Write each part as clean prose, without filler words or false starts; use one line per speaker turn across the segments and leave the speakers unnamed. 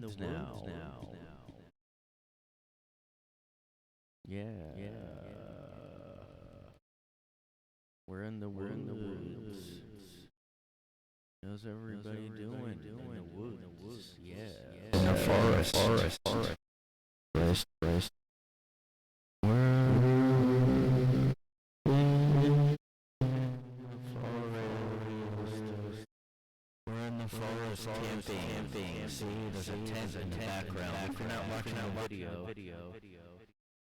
woods now. Yeah. We're in the woods. How's everybody doing? In the woods. Yeah.
In the forest. We're in the forest camping. See, there's a tent in the background.
If you're not watching the video,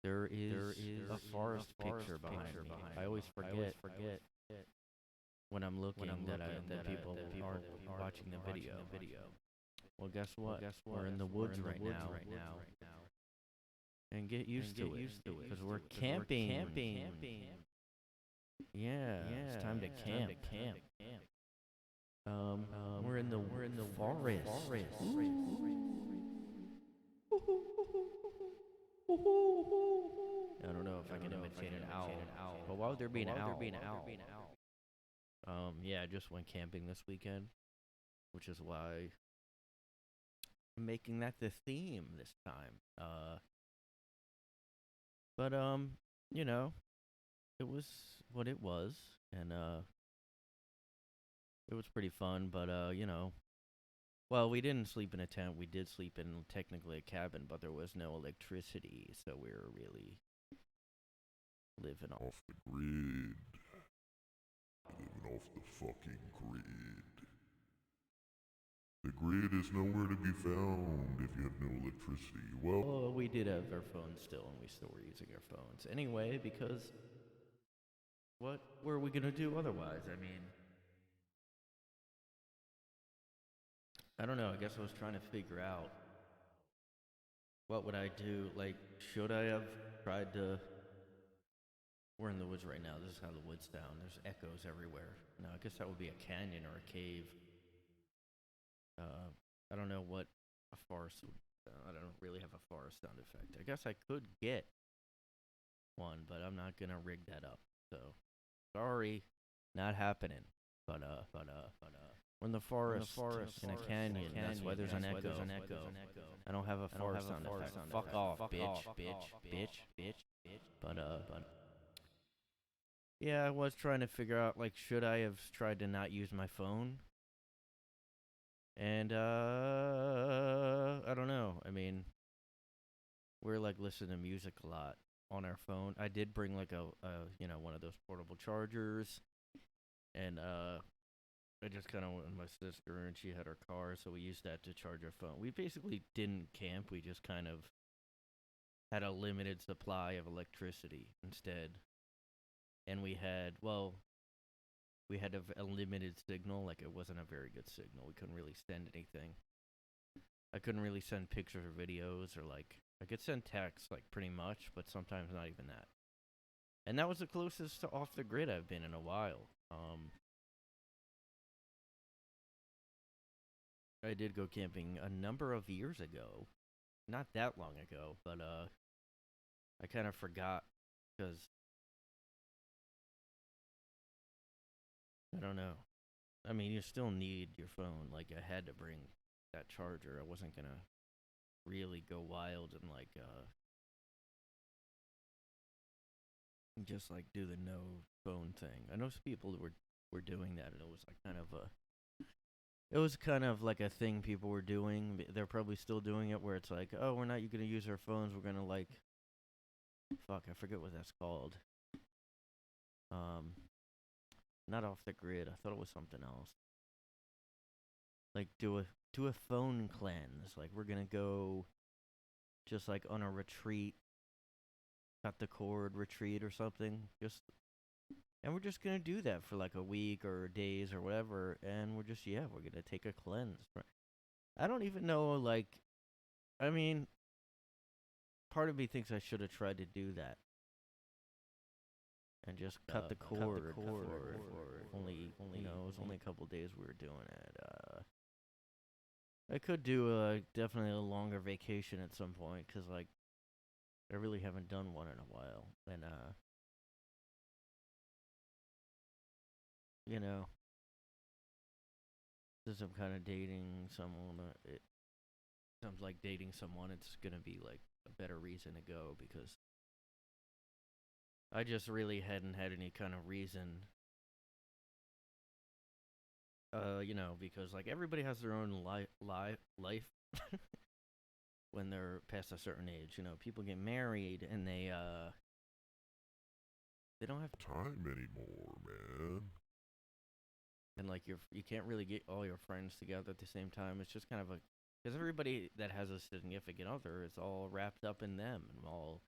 there is a forest picture behind me. I always forget when I'm looking that people aren't watching the video. Well, guess what? We're in the woods right now. And get used to it, because we're camping. Yeah, it's time to camp. We're in the forest. I don't know if I can imitate an owl. But why would there be an owl? Yeah, I just went camping this weekend, which is why I'm making that the theme this time. But you know, it was what it was, and it was pretty fun. But well, we didn't sleep in a tent. We did sleep in technically a cabin, but there was no electricity, so we were really living
off the grid. Living off the fucking grid. The grid is nowhere to be found if you have no electricity.
Well, we did have our phones still, and we still were using our phones anyway, because what were we gonna do otherwise? I mean, I don't know. I guess I was trying to figure out what would I do. Like, should I have tried to? We're in the woods right now. This is how the woods sound. There's echoes everywhere. No, I guess that would be a canyon or a cave. I don't know what a forest would. I don't really have a forest sound effect. I guess I could get one, but I'm not gonna rig that up. So, sorry, not happening. But we're in the forest, in a canyon. That's why there's an echo. I don't have a forest sound effect. Fuck off, bitch. But yeah, I was trying to figure out, like, should I have tried to not use my phone? And I don't know. I mean, we're like listening to music a lot on our phone. I did bring like a one of those portable chargers, and I just kind of went with my sister, and she had her car, so we used that to charge our phone. We basically didn't camp. We just kind of had a limited supply of electricity instead, and we had a limited signal. Like, it wasn't a very good signal. We couldn't really send anything. I couldn't really send pictures or videos, or like, I could send text, like, pretty much, but sometimes not even that. And that was the closest to off the grid I've been in a while. I did go camping a number of years ago. Not that long ago, but I kind of forgot, because I don't know. I mean, you still need your phone. Like, I had to bring that charger. I wasn't gonna really go wild and like just like do the no phone thing. I know some people were doing that, and it was like kind of like a thing people were doing. They're probably still doing it, where it's like, oh, we're not gonna use our phones. We're gonna, like, fuck, I forget what that's called. Not off the grid. I thought it was something else. Like, do a phone cleanse. Like, we're gonna go just like on a retreat, cut the cord retreat or something. And we're just gonna do that for like a week or days or whatever. And we're gonna take a cleanse. I don't even know. Like, I mean, part of me thinks I should have tried to do that and just cut the cord. For only it was only a couple days we were doing it. I could do definitely a longer vacation at some point, because like, I really haven't done one in a while, and since I'm kind of dating someone, I'm like dating someone, it's gonna be like a better reason to go because I just really hadn't had any kind of reason. Because like everybody has their own life when they're past a certain age. People get married and they don't have
time anymore, man.
and like you can't really get all your friends together at the same time. It's just kind of because everybody that has a significant other is all wrapped up in them and all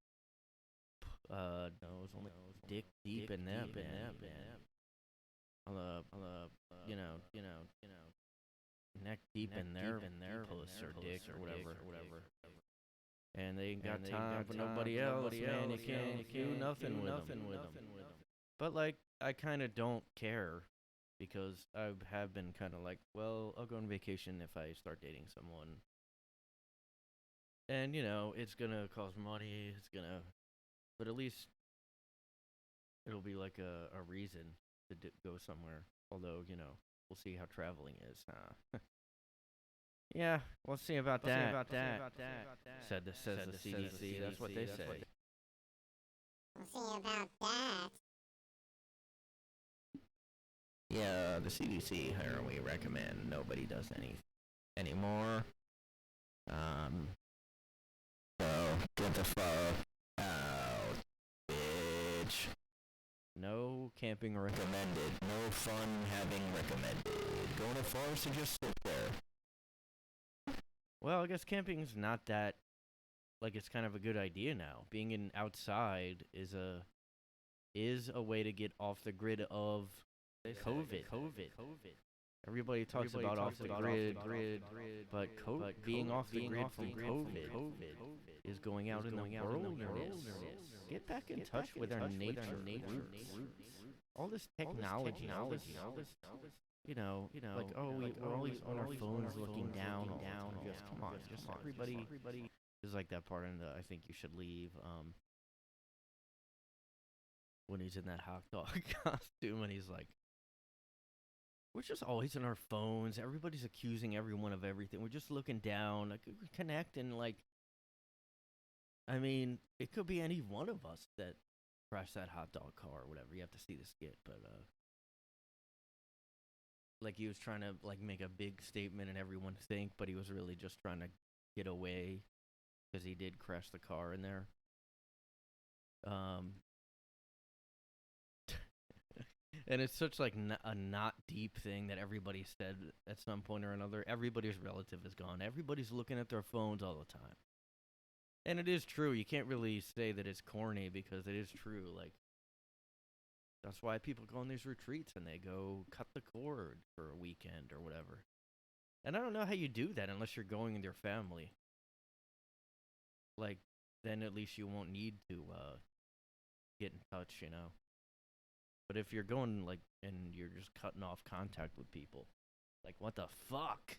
knows only dick deep in them, man. On the neck deep in their puss or dick or whatever. And they ain't got time for nobody else, man. You can't do nothing with them. But like, I kind of don't care because I have been kind of like, well, I'll go on vacation if I start dating someone. And it's gonna cost money. But at least it'll be like a reason to go somewhere. Although we'll see how traveling is. Yeah, we'll see about that. Says the CDC. That's what they say.
We'll see about that.
Yeah, the CDC highly recommend nobody does any anymore. So get the fuck out, bitch.
No camping
Recommended. No fun having recommended. Go to forest and just sit there.
Well, I guess camping's not that. Like, it's kind of a good idea now. Being outside is a way to get off the grid of COVID. Everybody talks about off the grid, but being off the grid from COVID is going out in the wilderness. Get back in touch with our nature roots. All this technology, all this, like, oh, we're always on our phones looking down. Just come on, just everybody is like that part in the I think you should leave. When he's in that hot dog costume and he's like, we're just always on our phones. Everybody's accusing everyone of everything. We're just looking down. Like, we connect and like, I mean, it could be any one of us that crashed that hot dog car or whatever. You have to see the skit, but like he was trying to like make a big statement and everyone think, but he was really just trying to get away because he did crash the car in there. And it's such like a not deep thing that everybody said at some point or another. Everybody's relative is gone. Everybody's looking at their phones all the time. And it is true. You can't really say that it's corny because it is true. Like, that's why people go on these retreats and they go cut the cord for a weekend or whatever. And I don't know how you do that unless you're going with your family. Like, then at least you won't need to get in touch, But if you're going, like, and you're just cutting off contact with people, like, what the fuck?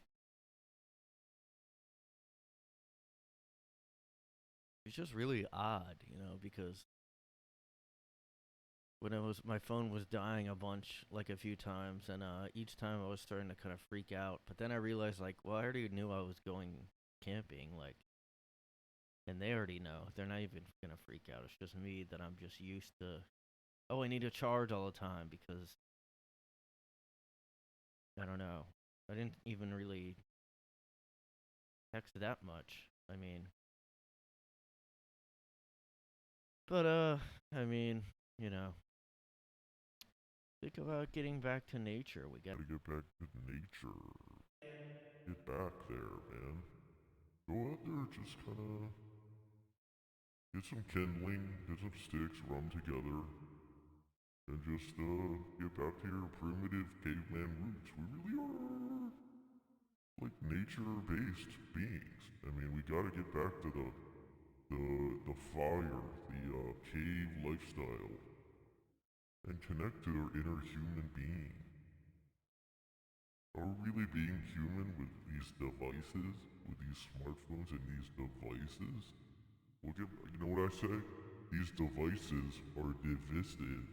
It's just really odd, because when my phone was dying a bunch, like a few times, and each time I was starting to kind of freak out. But then I realized, like, well, I already knew I was going camping, like, and they already know. They're not even gonna freak out. It's just me that I'm just used to. Oh, I need to charge all the time because I don't know. I didn't even really text that much. I mean, but I mean, think about getting back to nature. We got
Gotta get back to nature. Get back there, man. Go out there, just kinda get some kindling, get some sticks, rub 'em together, and just get back to your primitive caveman roots. We really are like nature-based beings. I mean, we gotta get back to the fire, the cave lifestyle, and connect to our inner human being. Are we really being human with these devices, with these smartphones and these devices? You know what I say? These devices are divisive.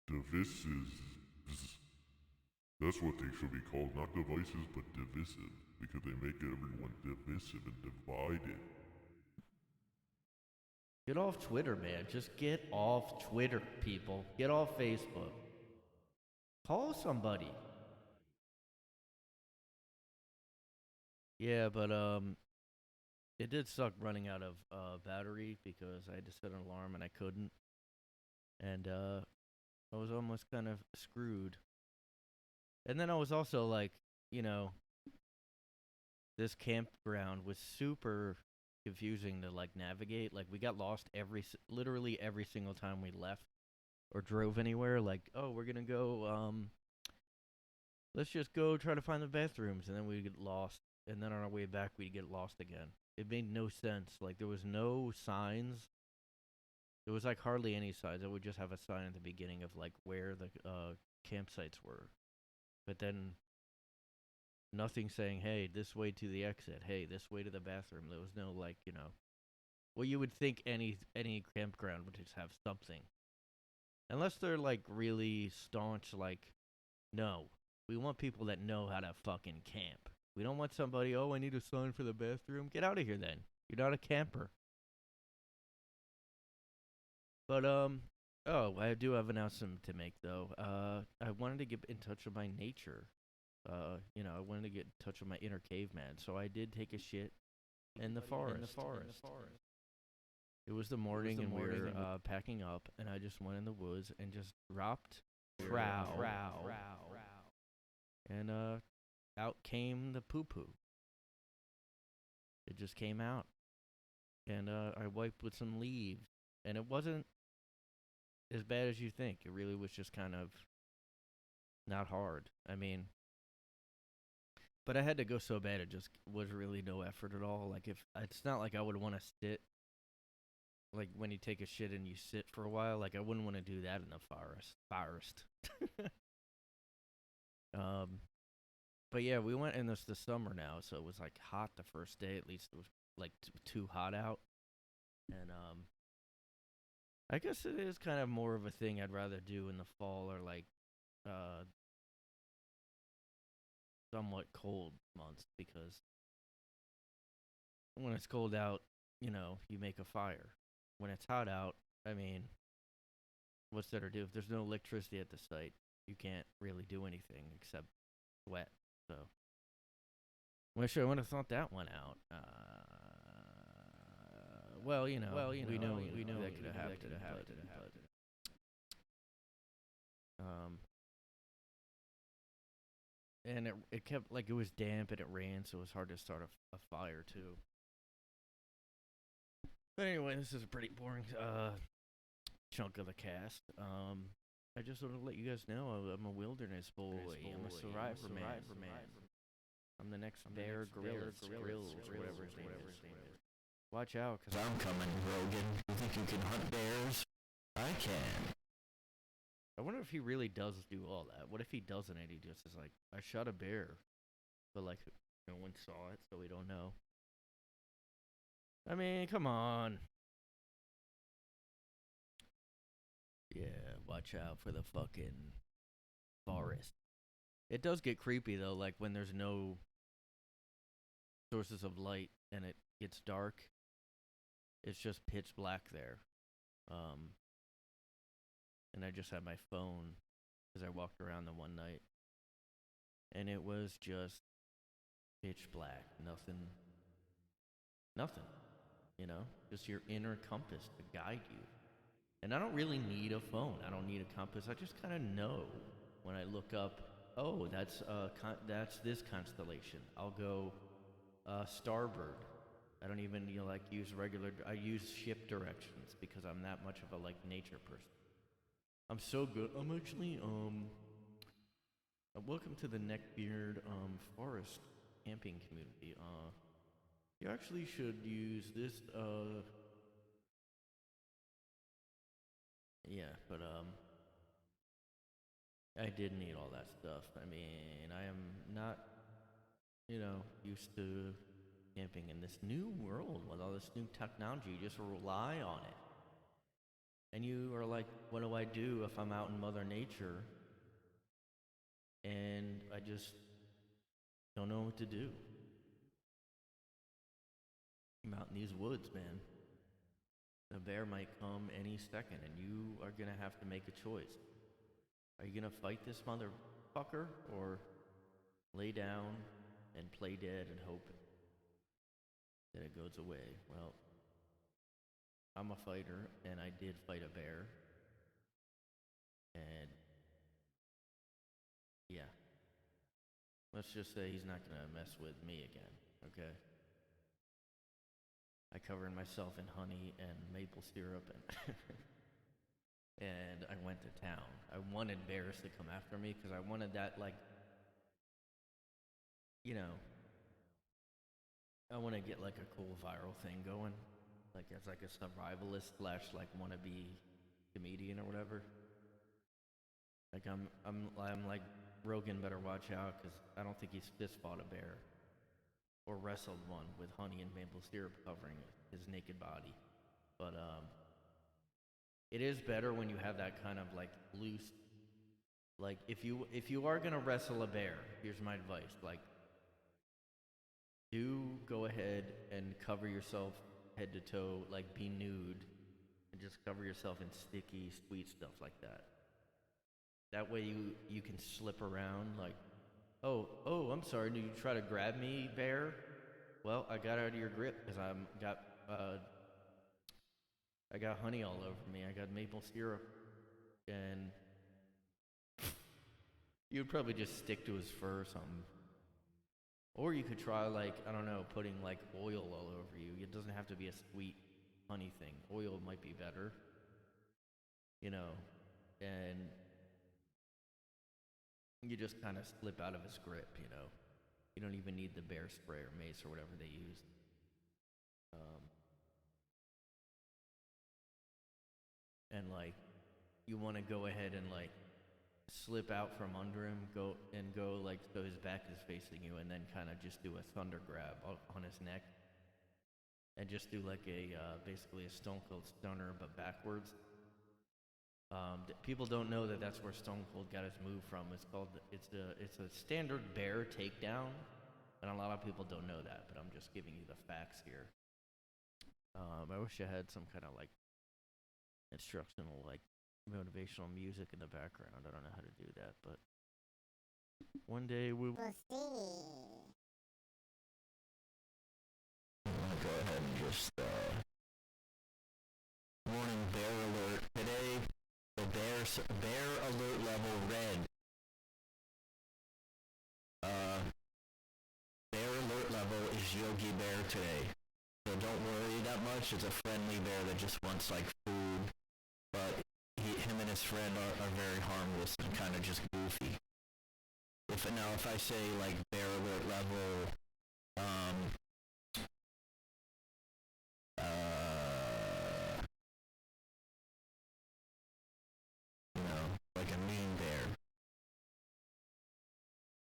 Divisives. That's what they should be called, not devices, but divisive, because they make everyone divisive and divided.
Get off Twitter, man. Just get off Twitter, people. Get off Facebook. Call somebody. Yeah, but it did suck running out of battery because I had to set an alarm and I couldn't. And I was almost kind of screwed. And then I was also like, this campground was super confusing to like navigate. Like we got lost literally every single time we left or drove anywhere. Like, oh, we're gonna go. Let's just go try to find the bathrooms, and then we'd get lost. And then on our way back, we'd get lost again. It made no sense. Like there was no signs. There was like hardly any signs. I would just have a sign at the beginning of like where the campsites were, but then nothing saying, hey, this way to the exit. Hey, this way to the bathroom. There was no like, well, you would think any campground would just have something. Unless they're like really staunch, like, no, we want people that know how to fucking camp. We don't want somebody, oh, I need a sign for the bathroom. Get out of here then. You're not a camper. But, I do have an announcement to make, though. I wanted to get in touch with my nature. I wanted to get in touch with my inner caveman, so I did take a shit in the forest. It was the morning, and we were packing up, and I just went in the woods and just dropped trow. And out came the poo-poo. It just came out. And I wiped with some leaves, and it wasn't as bad as you think. It really was just kind of not hard. I mean, but I had to go so bad it just was really no effort at all. Like it's not like I would want to sit. Like when you take a shit and you sit for a while, like I wouldn't want to do that in the forest. But yeah, we went in the summer now, so it was like hot the first day. At least it was like too hot out, and I guess it is kind of more of a thing I'd rather do in the fall or like somewhat cold months, because when it's cold out, you make a fire. When it's hot out, I mean, what's there to do? If there's no electricity at the site, you can't really do anything except sweat. So, wish I would have thought that one out. We know that could have happened. And it kept, like, it was damp and it rained, so it was hard to start a fire too. But anyway, this is a pretty boring chunk of the cast. I just want to let you guys know I'm a wilderness boy. I'm a survivor man. I'm the next Bear Grylls, whatever his name is. Watch out, because
I'm coming, Rogan. You think you can hunt bears? I can.
I wonder if he really does do all that. What if he doesn't and he just is like, I shot a bear, but like no one saw it, so we don't know. I mean, come on. Yeah, watch out for the fucking forest. It does get creepy though, like when there's no sources of light and it gets dark. It's just pitch black there. And I just had my phone because I walked around the one night, and it was just pitch black. Nothing. Just your inner compass to guide you. And I don't really need a phone. I don't need a compass. I just kind of know when I look up, oh, that's this constellation. I'll go starboard. I don't even use I use ship directions because I'm that much of a nature person. I'm so good. I'm actually welcome to the Neckbeard forest camping community. You actually should use this yeah, but I did need all that stuff. I mean, I am not used to camping in this new world with all this new technology. You just rely on it. And you are like, what do I do if I'm out in Mother Nature and I just don't know what to do. I'm out in these woods, man. The bear might come any second, and you are gonna have to make a choice. Are you gonna fight this motherfucker, or lay down and play dead and hope that it goes away? Well, I'm a fighter, and I did fight a bear. And yeah, let's just say he's not gonna mess with me again, okay? I covered myself in honey and maple syrup and and I went to town. I wanted bears to come after me because I wanted that, like, you know, I want to get like a cool viral thing going, like as like a survivalist slash like wannabe comedian or whatever. Like I'm like, Rogan better watch out because I don't think he's fist fought a bear or wrestled one with honey and maple syrup covering his naked body. But it is better when you have that kind of like loose, like if you are gonna wrestle a bear, here's my advice: like, do go ahead and cover yourself head to toe, like be nude, and just cover yourself in sticky, sweet stuff like that. That way you can slip around like, oh, I'm sorry, did you try to grab me, bear? Well, I got out of your grip because I got honey all over me. I got maple syrup, and you'd probably just stick to his fur or something. Or you could try, like, I don't know, putting like oil all over you. It doesn't have to be a sweet honey thing. Oil might be better, you know, and you just kind of slip out of his grip, you know. You don't even need the bear spray or mace or whatever they use. And like, you want to go ahead and like slip out from under him, go like so his back is facing you, and then kind of just do a thunder grab on his neck, and just do like a basically a Stone Cold Stunner but backwards. People don't know that that's where Stone Cold got his move from. It's a standard bear takedown, and a lot of people don't know that. But I'm just giving you the facts here. I wish I had some kind of like instructional, like motivational music in the background. I don't know how to do that, but one day we'll
see.
I'm gonna go ahead and just warning, bear alert today. The bear alert level red. Bear alert level is Yogi Bear today. So don't worry that much. It's a friendly bear that just wants like food, but him and his friend are very harmless and kind of just goofy. If I say like bear alert level, like a mean bear.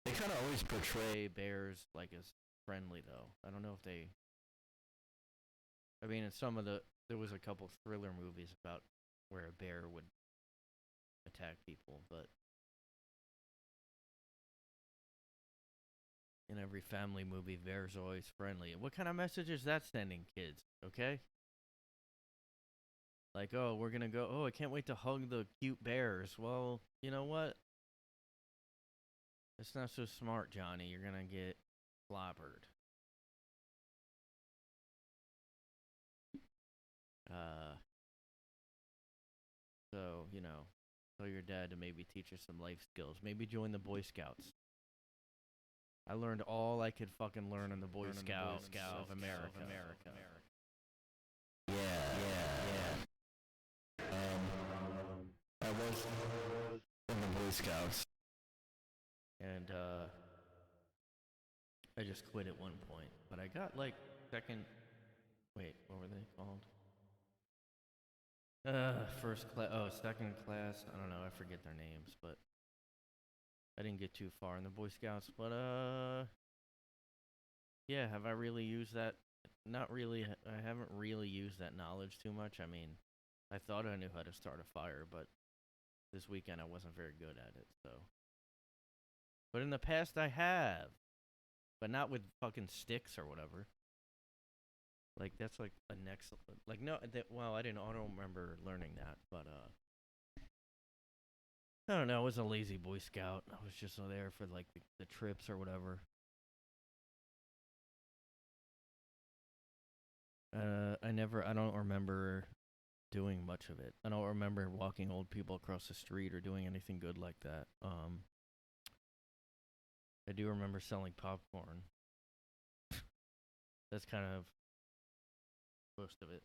They kind of always
portray bears like as friendly, though. I don't know if they. I mean, in some of there was a couple thriller movies about where a bear would attack people, but in every family movie, bears are always friendly. What kind of message is that sending, kids? Okay? Like, oh, we're gonna go, oh, I can't wait to hug the cute bears. Well, you know what? It's not so smart, Johnny. You're gonna get clobbered. So, you know, tell your dad to maybe teach us some life skills. Maybe join the Boy Scouts. I learned all I could fucking learn in the Boy Scouts of America.
Yeah. I was in the Boy Scouts.
And, I just quit at one point. But I got, like, second... Wait, what were they called? First class... Oh, second class. I don't know. I forget their names, but... I didn't get too far in the Boy Scouts, but, yeah, have I really used that? Not really. I haven't really used that knowledge too much. I mean, I thought I knew how to start a fire, but this weekend I wasn't very good at it, so... But in the past, I have. But not with fucking sticks or whatever. Like, that's like a next. Like, no, well, I don't remember learning that. But, I don't know. I was a lazy Boy Scout. I was just there for, like, the trips or whatever. I don't remember doing much of it. I don't remember walking old people across the street or doing anything good like that. I do remember selling popcorn. That's kind of most of it.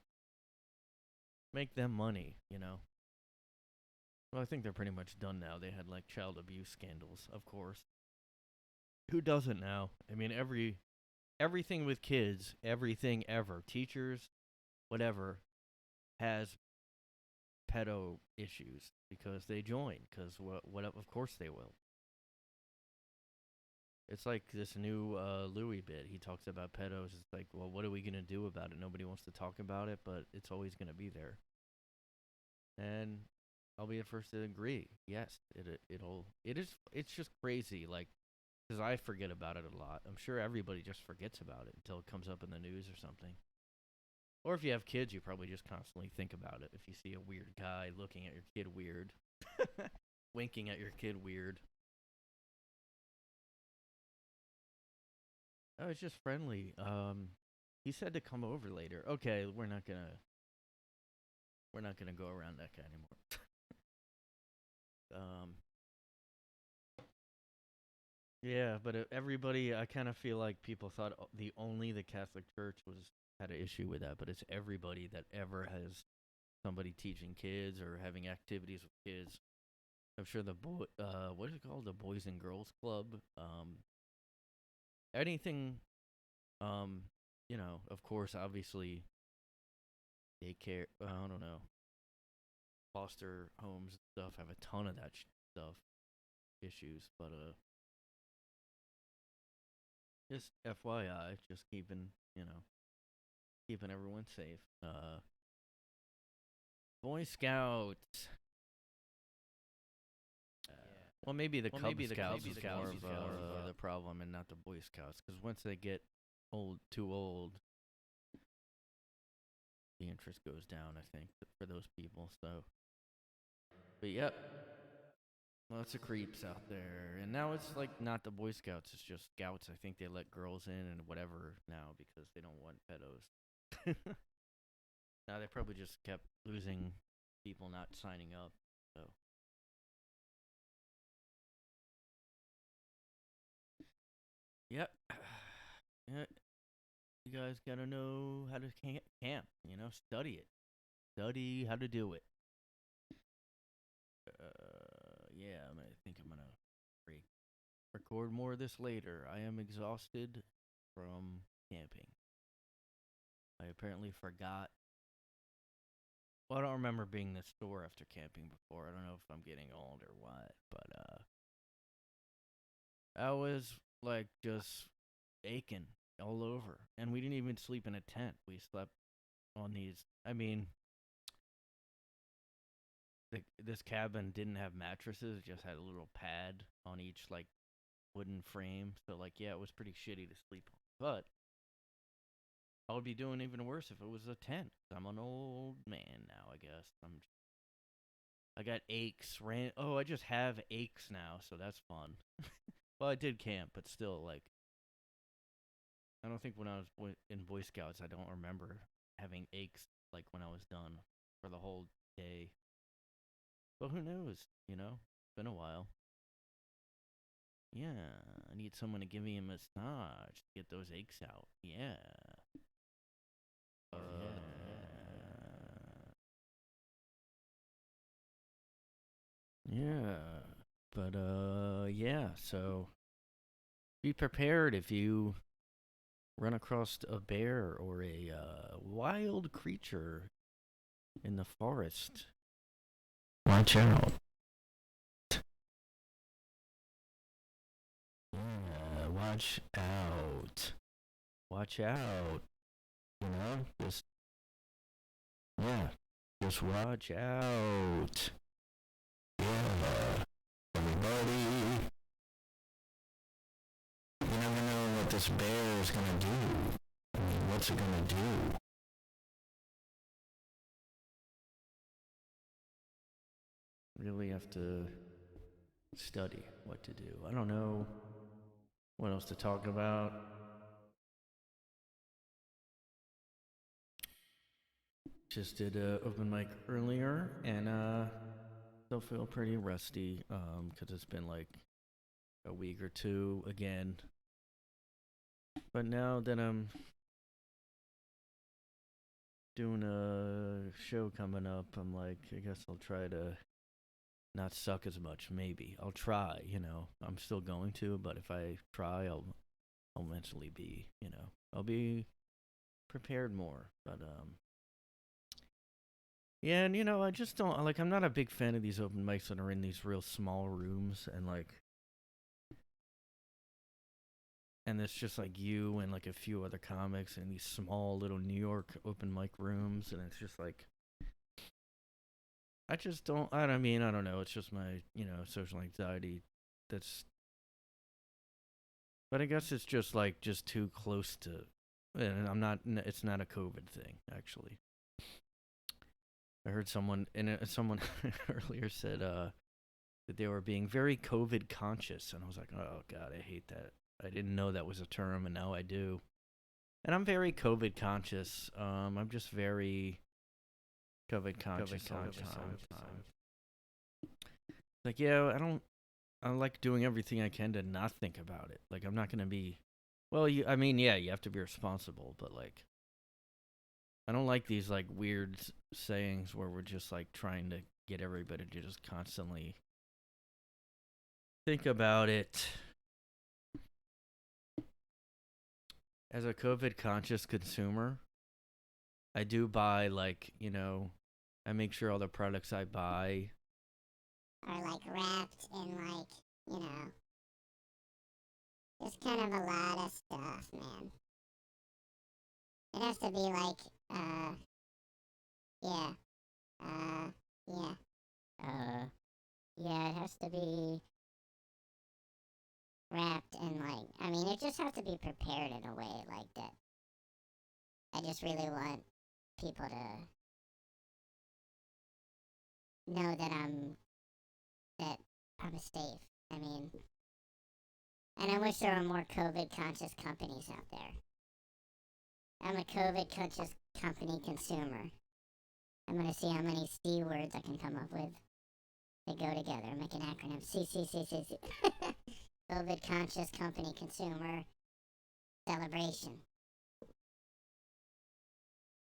Make them money, you know. Well, I think they're pretty much done now. They had like child abuse scandals, of course. Who doesn't now? I mean, everything with kids, everything ever, teachers, whatever, has pedo issues because they join. Because what? Of course they will. It's like this new Louis bit. He talks about pedos. It's like, well, what are we gonna do about it? Nobody wants to talk about it, but it's always gonna be there. And I'll be the first to agree. Yes, it's just crazy. Like, because I forget about it a lot. I'm sure everybody just forgets about it until it comes up in the news or something. Or if you have kids, you probably just constantly think about it. If you see a weird guy looking at your kid weird, winking at your kid weird. Oh, it's just friendly. He said to come over later. Okay, we're not gonna go around that guy anymore. Yeah, but everybody, I kind of feel like people thought the Catholic Church had an issue with that, but it's everybody that ever has somebody teaching kids or having activities with kids. I'm sure what is it called, the Boys and Girls Club, anything, of course, obviously, daycare. I don't know, foster homes and stuff have a ton of that stuff issues, but just FYI, just keeping everyone safe. Boy Scouts. Well, maybe the Cub Scouts is more of the problem, and not the Boy Scouts, because once they get too old, the interest goes down. I think for those people. So, but yep, lots of creeps out there, and now it's like not the Boy Scouts; it's just Scouts. I think they let girls in and whatever now because they don't want pedos. Now they probably just kept losing people not signing up. So. Yep. Yeah. You guys gotta know how to camp. Study it. Study how to do it. Yeah. I think I'm gonna record more of this later. I am exhausted from camping. I apparently forgot. Well, I don't remember being this sore after camping before. I don't know if I'm getting old or what, but I was like just aching all over, and we didn't even sleep in a tent. We slept on these. I mean, this cabin didn't have mattresses; it just had a little pad on each like wooden frame. So like, yeah, it was pretty shitty to sleep on. But I would be doing even worse if it was a tent. I'm an old man now, I guess. I got aches. I just have aches now, so that's fun. Well, I did camp, but still, like, I don't think when I was in Boy Scouts, I don't remember having aches like when I was done for the whole day. But who knows? It's been a while. Yeah, I need someone to give me a massage to get those aches out. Yeah. Yeah. But yeah. So be prepared if you run across a bear or a wild creature in the forest. Watch out. Yeah, watch out. Watch out. Just watch out. Yeah, everybody.
what's it gonna do?
Really have to study what to do. I don't know what else to talk about. Just did a open mic earlier, and still feel pretty rusty because it's been like a week or two again. But now that I'm doing a show coming up, I'm like, I guess I'll try to not suck as much. Maybe I'll try. I'm still going to, but if I try, I'll eventually be. I'll be prepared more. But yeah, and I just don't like. I'm not a big fan of these open mics that are in these real small rooms and it's just like you and like a few other comics in these small little New York open mic rooms, and it's just like I just don't. I don't know. It's just my social anxiety. But I guess it's just too close to. And I'm not. It's not a COVID thing, actually. I heard someone earlier said that they were being very COVID conscious, and I was like, oh god, I hate that. I didn't know that was a term, and now I do. And I'm very COVID conscious. I'm just very COVID conscious all the time. Like, yeah, I like doing everything I can to not think about it. Like, I'm not gonna be. Well, you have to be responsible, but like, I don't like these like weird sayings where we're just like trying to get everybody to just constantly think about it. As a COVID conscious consumer, I do buy I make sure all the products I buy
are like wrapped in just kind of a lot of stuff, man. It has to be yeah, it has to be wrapped in it just has to be prepared in a way like that. I just really want people to know that I'm safe. And I wish there were more COVID conscious companies out there. I'm a COVID conscious company consumer. I'm gonna see how many C words I can come up with that go together. Make an acronym. C. COVID conscious company consumer celebration.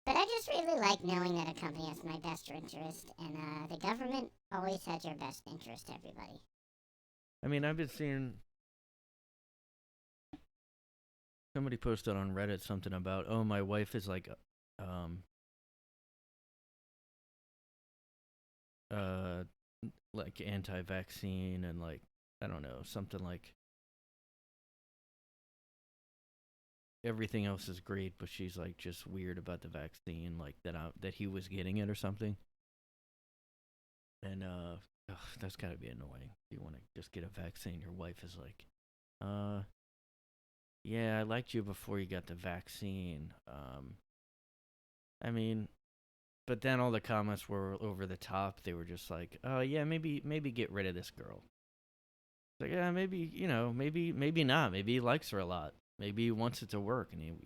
But I just really like knowing that a company has my best interest, and the government always has your best interest, everybody.
I've been seeing somebody posted on Reddit something about, oh, my wife is like anti-vaccine, and I don't know, something like everything else is great, but she's like just weird about the vaccine, like that he was getting it or something. And that's gotta be annoying. You want to just get a vaccine, your wife is like, yeah, I liked you before you got the vaccine. But then all the comments were over the top. They were just like, oh yeah, maybe get rid of this girl. It's like, yeah, maybe maybe not. Maybe he likes her a lot. Maybe he wants it to work, and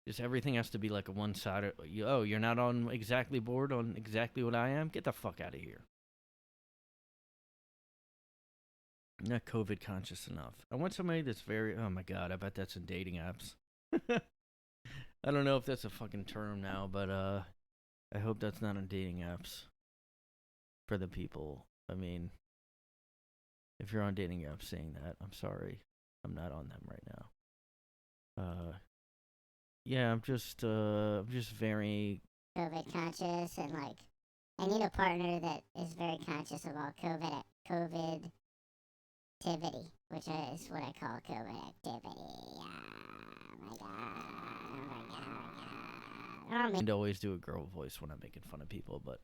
just everything has to be like a one-sided. Oh, you're not on exactly board on exactly what I am? Get the fuck out of here. I'm not COVID conscious enough. I want somebody that's very. Oh my god, I bet that's in dating apps. I don't know if that's a fucking term now, but I hope that's not on dating apps for the people. If you're on dating apps saying that, I'm sorry. I'm not on them right now. Yeah, I'm just very
COVID conscious, and I need a partner that is very conscious of all COVID activity, which is what I call COVID activity. Oh my god.
And always do a girl voice when I'm making fun of people, but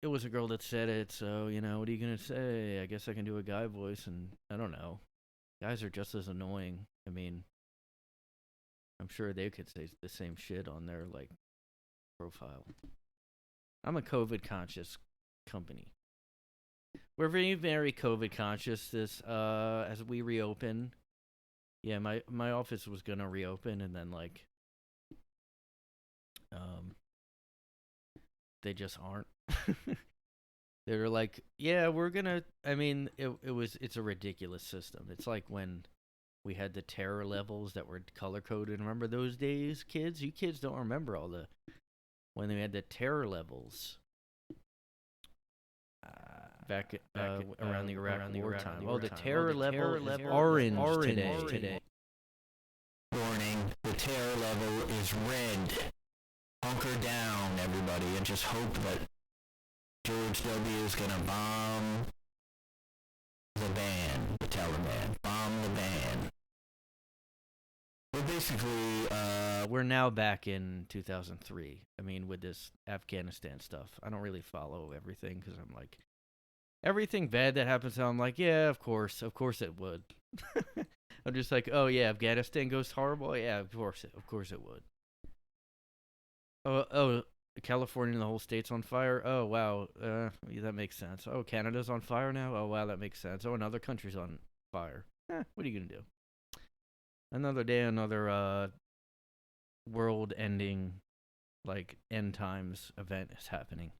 it was a girl that said it, so what are you gonna say? I guess I can do a guy voice, and I don't know. Guys are just as annoying. I'm sure they could say the same shit on their like profile. I'm a COVID conscious company. We're very COVID conscious this as we reopen. Yeah, my office was gonna reopen and then like they just aren't. They were like, yeah, we're gonna. I mean, it's a ridiculous system. It's like when we had the terror levels that were color coded. Remember those days, kids? You kids don't remember all the when they had the terror levels back around the Iraq war time. Oh, the terror level is orange today.
Warning: the terror level is red. Hunker down, everybody, and just hope that George W. is gonna bomb the ban, the Taliban. Bomb the ban. Well, basically,
we're now back in 2003. I mean, with this Afghanistan stuff, I don't really follow everything because I'm like, everything bad that happens, I'm like, yeah, of course it would. I'm just like, oh yeah, Afghanistan goes horrible. Yeah, of course it would. Oh, California and the whole state's on fire. Oh wow, that makes sense. Oh, Canada's on fire now. Oh wow, that makes sense. Oh, another country's on fire. What are you gonna do? Another day, another world-ending, like end times event is happening.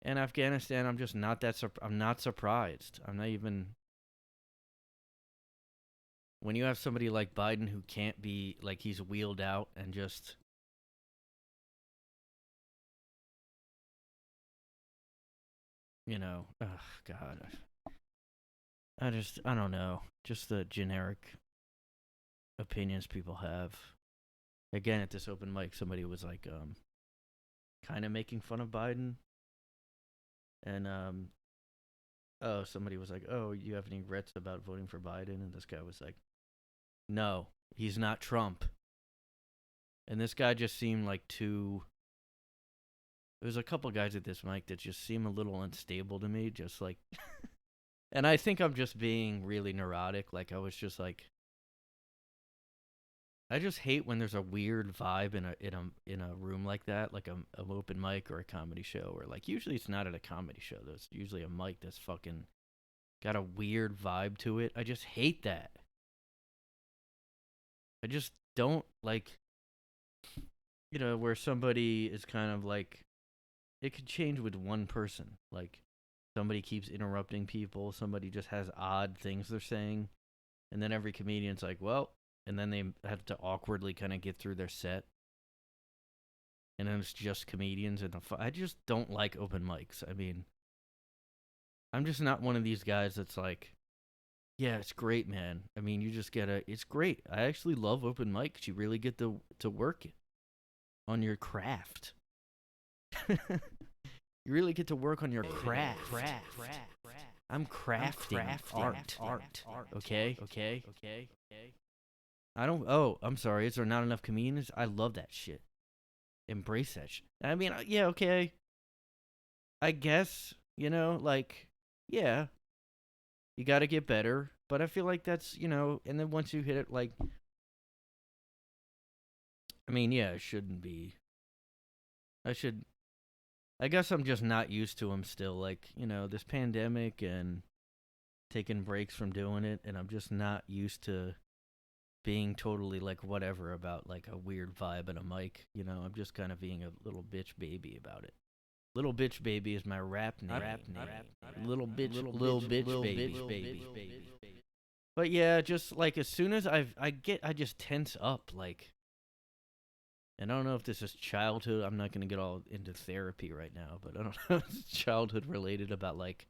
And Afghanistan, I'm just not that. I'm not surprised. I'm not even. When you have somebody like Biden who can't be like he's wheeled out and just. You know, oh God, I don't know. Just the generic opinions people have. Again, at this open mic, somebody was like, kind of making fun of Biden, and somebody was like, "Oh, you have any regrets about voting for Biden?" And this guy was like, "No, he's not Trump." And this guy just seemed like too. There's a couple guys at this mic that just seem a little unstable to me, just like, and I think I'm just being really neurotic. Like I was just like, I just hate when there's a weird vibe in a room like that, like an open mic or a comedy show, or like usually it's not at a comedy show. There's usually a mic that's fucking got a weird vibe to it. I just hate that. I just don't like, where somebody is kind of like. It could change with one person. Like, somebody keeps interrupting people. Somebody just has odd things they're saying. And then every comedian's like, well, and then they have to awkwardly kind of get through their set. And then it's just comedians. I just don't like open mics. I mean, I'm just not one of these guys that's like, yeah, it's great, man. I mean, you just it's great. I actually love open mics. You really get to work on your craft. You really get to work on your craft. I'm crafting art. Okay. I don't. Oh, I'm sorry. Is there not enough comedians? I love that shit. Embrace that shit. I mean, yeah, okay. I guess like, yeah. You got to get better, but I feel like that's and then once you hit it, like, I mean, yeah, it shouldn't be. I guess I'm just not used to them still. Like, this pandemic and taking breaks from doing it, and I'm just not used to being totally like whatever about like a weird vibe and a mic. I'm just kind of being a little bitch baby about it. Little bitch baby is my rap name. Little bitch baby. But yeah, just like as soon as I just tense up, like. And I don't know if this is childhood. I'm not going to get all into therapy right now, but I don't know if it's childhood related about like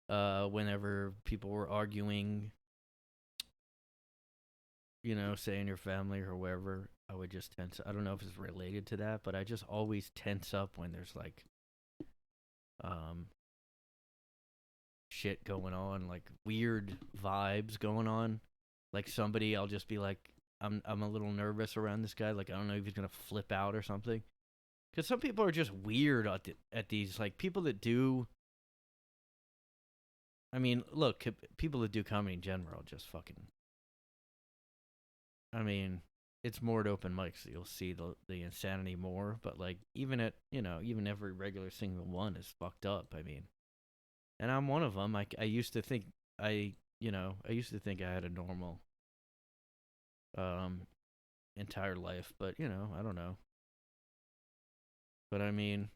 whenever people were arguing, say in your family or wherever, I would just tense. I don't know if it's related to that, but I just always tense up when there's like shit going on, like weird vibes going on. Like somebody, I'll just be like, I'm a little nervous around this guy. Like, I don't know if he's going to flip out or something. Because some people are just weird at these, like, people that do... I mean, look, people that do comedy in general just fucking... I mean, it's more at open mics, so you'll see the insanity more. But like, even at even every regular single one is fucked up. I mean, and I'm one of them. I used to think I used to think I had a normal entire life, but I don't know. But I mean,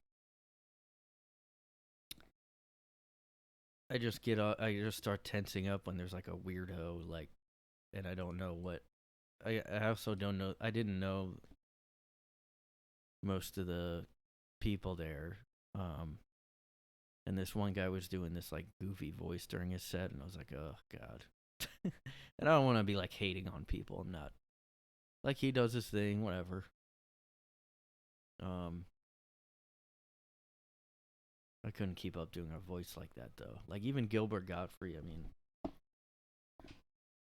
I just start tensing up when there's like a weirdo, like, and I don't know what. I also don't know. I didn't know most of the people there. And this one guy was doing this like goofy voice during his set, and I was like, oh god. And I don't want to be like hating on people. I'm not. Like, he does his thing, whatever. I couldn't keep up doing a voice like that though. Like, even Gilbert Gottfried, I mean,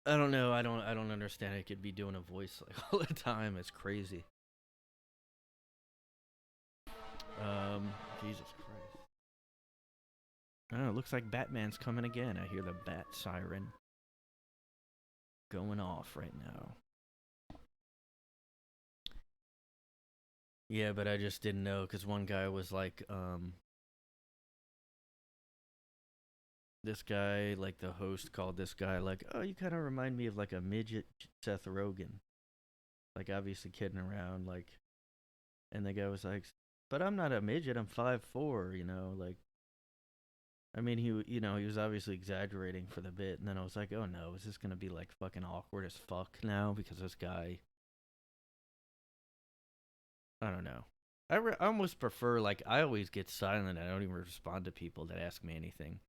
I don't know. I don't understand. I could be doing a voice like all the time. It's crazy. Jesus Christ. Oh, it looks like Batman's coming again. I hear the bat siren going off right now. Yeah, but I just didn't know because one guy was like, this guy, like the host called this guy like, oh, you kind of remind me of like a midget Seth Rogen. Like, obviously kidding around, like, and the guy was like, but I'm not a midget, I'm 5'4", like, I mean, he was obviously exaggerating for the bit, and then I was like, oh no, is this gonna be like fucking awkward as fuck now because this guy, I don't know. I almost prefer, like, I always get silent. I don't even respond to people that ask me anything.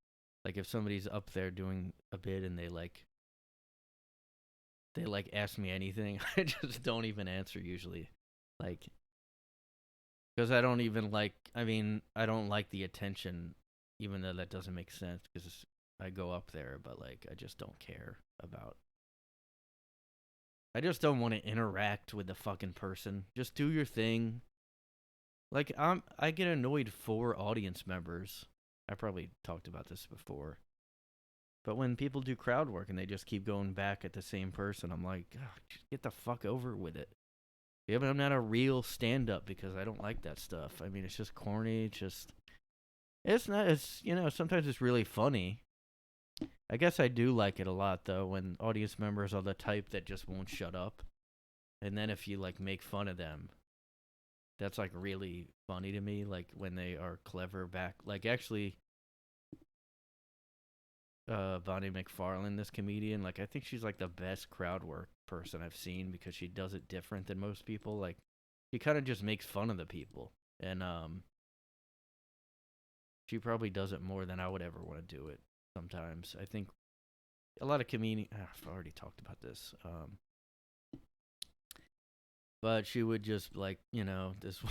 Like, if somebody's up there doing a bit and they ask me anything, I just don't even answer usually. Like, because I don't even like, I mean, I don't like the attention, even though that doesn't make sense because I go up there, but like, I just don't care about. I just don't want to interact with the fucking person. Just do your thing. Like, I get annoyed for audience members. I probably talked about this before. But when people do crowd work and they just keep going back at the same person, I'm like, just get the fuck over with it. Yeah, but I'm not a real stand-up because I don't like that stuff. I mean, it's just corny. It's not, sometimes it's really funny. I guess I do like it a lot, though, when audience members are the type that just won't shut up. And then if you, like, make fun of them, that's, like, really funny to me, like, when they are clever back. Like, actually, Bonnie McFarlane, this comedian, like, I think she's, like, the best crowd work person I've seen because she does it different than most people. Like, she kind of just makes fun of the people. And, she probably does it more than I would ever want to do it sometimes. I think a lot of comedians, I've already talked about this, but she would just, like, this.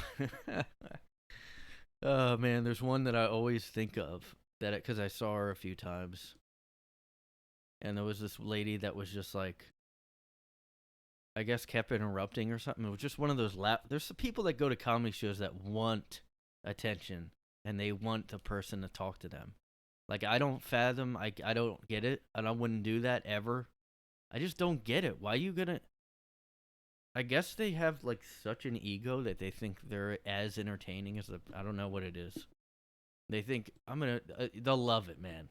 Oh man, there's one that I always think of because I saw her a few times, and there was this lady that was just like, I guess kept interrupting or something. It was just one of those there's some people that go to comedy shows that want attention and they want the person to talk to them. Like, I don't fathom, I don't get it, and I wouldn't do that ever. I just don't get it. Why are you gonna? I guess they have, like, such an ego that they think they're as entertaining as I don't know what it is. They think, they'll love it, man.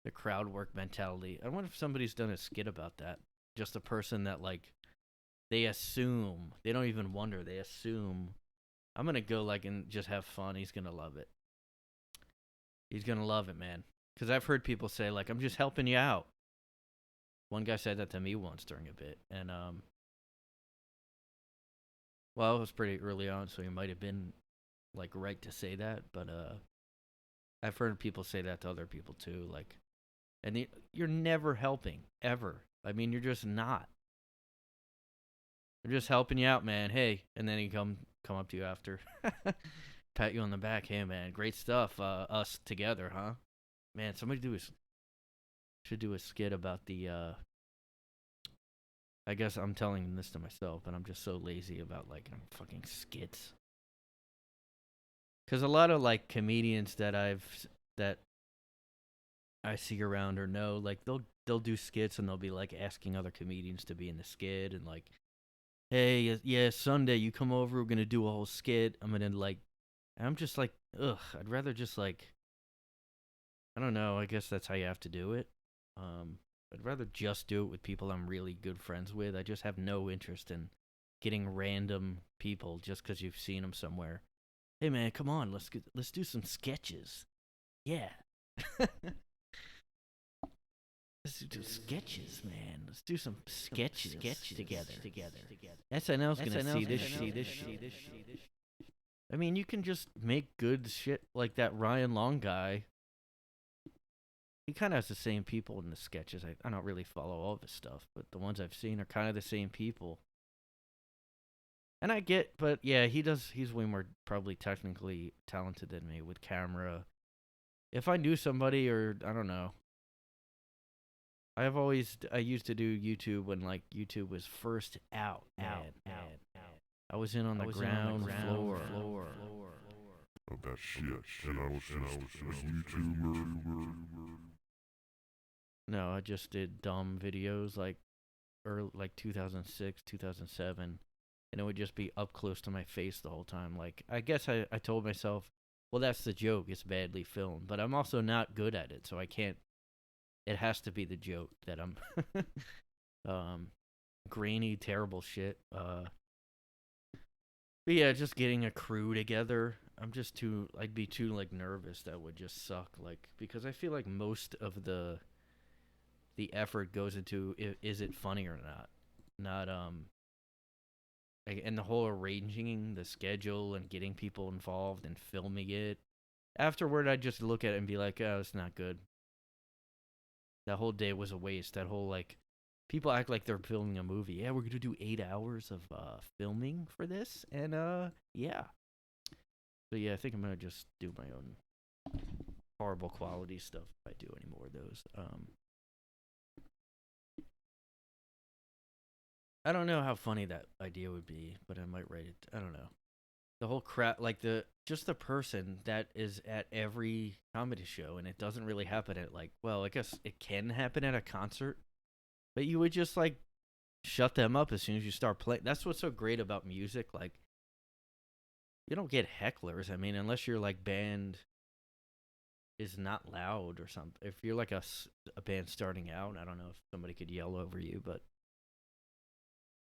The crowd work mentality. I wonder if somebody's done a skit about that. Just a person that, like, they assume, they don't even wonder, they assume, I'm gonna go, like, and just have fun. He's gonna love it. He's gonna love it, man. Because I've heard people say, like, I'm just helping you out. One guy said that to me once during a bit, and well, it was pretty early on, so he might have been, like, right to say that, but I've heard people say that to other people too, like, and you're never helping, ever. I mean, you're just not. They're just helping you out, man. Hey, and then he come up to you after, pat you on the back. Hey, man, great stuff. Us together, huh? Man, somebody should do a skit about the. I guess I'm telling this to myself, but I'm just so lazy about, like, fucking skits. Because a lot of, like, comedians that I see around or know, like, they'll do skits and they'll be like asking other comedians to be in the skit and like, hey, yeah, Sunday you come over, we're gonna do a whole skit. I'm just like, ugh. I'd rather just like, I don't know. I guess that's how you have to do it. I'd rather just do it with people I'm really good friends with. I just have no interest in getting random people just because you've seen them somewhere. Hey man, come on, let's do some sketches. Yeah. Let's do sketches, man. Let's do some sketches together. SNL's gonna see this shit. I mean, you can just make good shit like that Ryan Long guy. He kind of has the same people in the sketches. I don't really follow all of his stuff, but the ones I've seen are kind of the same people. And I get, but yeah, he's way more probably technically talented than me with camera. If I knew somebody, or I don't know. I used to do YouTube when like YouTube was first out. I was in on the ground floor.
Of that shit. And I was just a YouTuber.
No, I just did dumb videos like 2006, 2007, and it would just be up close to my face the whole time. Like, I guess I told myself, well, that's the joke. It's badly filmed, but I'm also not good at it, so I can't. It has to be the joke that I'm grainy, terrible shit. But yeah, just getting a crew together. I'd be too like nervous. That would just suck. Like, because I feel like most of the effort goes into is it funny or not like, and the whole arranging the schedule and getting people involved and filming it. Afterward, I'd just look at it and be like, oh, it's not good. That whole day was a waste. That whole like, people act like they're filming a movie. Yeah, we're gonna do 8 hours of filming for this, and yeah. So yeah, I think I'm gonna just do my own horrible quality stuff if I do any more of those. I don't know how funny that idea would be, but I might write it. I don't know. The whole crap, like the person that is at every comedy show, and it doesn't really happen at like, well, I guess it can happen at a concert, but you would just like shut them up as soon as you start playing. That's what's so great about music. Like, you don't get hecklers. I mean, unless your like band is not loud or something. If you're like a band starting out, I don't know if somebody could yell over you, but.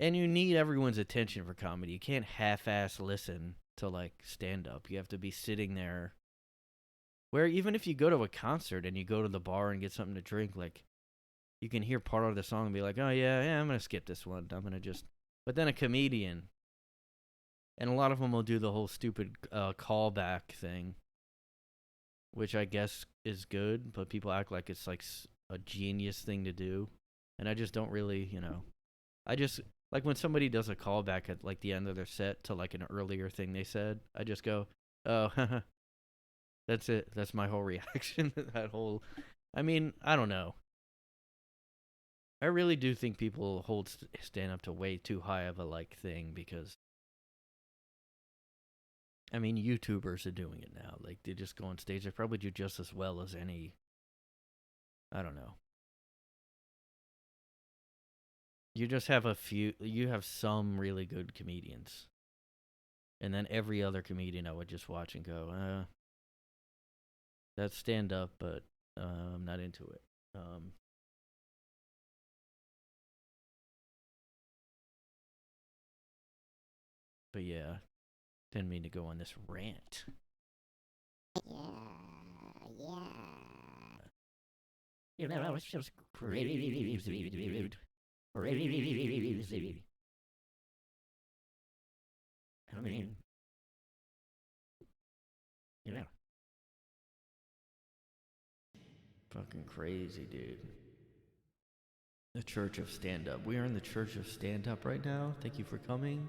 And you need everyone's attention for comedy. You can't half-ass listen to, like, stand-up. You have to be sitting there. Where even if you go to a concert and you go to the bar and get something to drink, like, you can hear part of the song and be like, oh, yeah, I'm going to skip this one. I'm going to just... But then a comedian, and a lot of them will do the whole stupid callback thing, which I guess is good, but people act like it's, like, a genius thing to do. And I just don't really, I just... Like, when somebody does a callback at, like, the end of their set to, like, an earlier thing they said, I just go, oh, that's it. That's my whole reaction to that whole... I mean, I don't know. I really do think people hold stand-up to way too high of a, like, thing because... I mean, YouTubers are doing it now. Like, they just go on stage. They probably do just as well as any... I don't know. You just have some really good comedians. And then every other comedian I would just watch and go, that's stand up, but I'm not into it. But yeah, didn't mean to go on this rant.
Yeah.
That was just crazy. I mean, fucking crazy, dude. The Church of Stand-Up. We are in the Church of Stand-Up right now. Thank you for coming.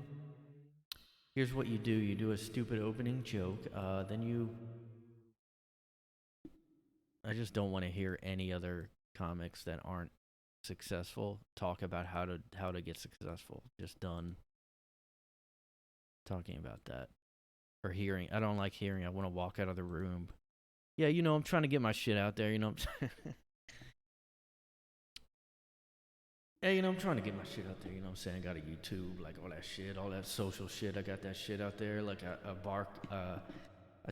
Here's what you do. You do a stupid opening joke. Then you... I just don't want to hear any other comics that aren't successful talk about how to get successful. Just done talking about that. Or hearing. I don't like hearing. I want to walk out of the room. Yeah, I'm trying to get my shit out there, Yeah, I'm trying to get my shit out there. You know what I'm saying? I got a YouTube, like all that shit, all that social shit. I got that shit out there. Like I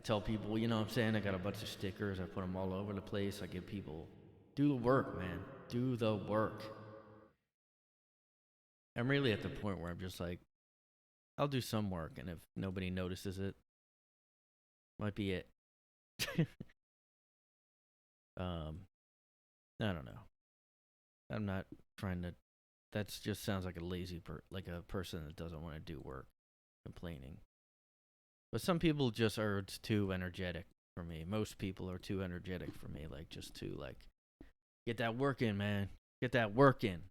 tell people, you know what I'm saying? I got a bunch of stickers. I put them all over the place. I give people, do the work, man. Do the work. I'm really at the point where I'm just like, I'll do some work, and if nobody notices it, might be it. I don't know. I'm not trying to. That just sounds like a like a person that doesn't want to do work, complaining. But some people just are too energetic for me. Most people are too energetic for me. Like just to like get that work in, man. Get that work in.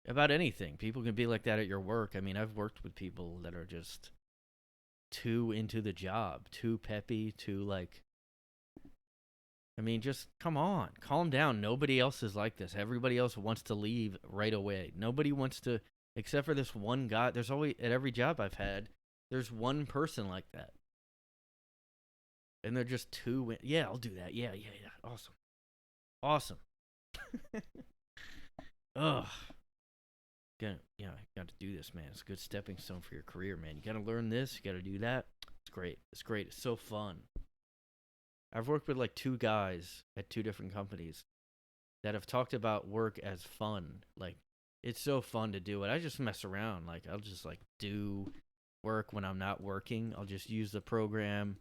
About anything, people can be like that at your work. I mean, I've worked with people that are just too into the job, too peppy, too like. I mean, just come on, calm down. Nobody else is like this. Everybody else wants to leave right away. Nobody wants to, except for this one guy. There's always, at every job I've had, there's one person like that. And they're just too, yeah, I'll do that. Yeah. Awesome. Ugh. Got to do this, man. It's a good stepping stone for your career, man. You got to learn this. You got to do that. It's great. It's so fun. I've worked with like 2 guys at 2 different companies that have talked about work as fun. Like, it's so fun to do it. I just mess around. Like, I'll just like do work when I'm not working. I'll just use the program.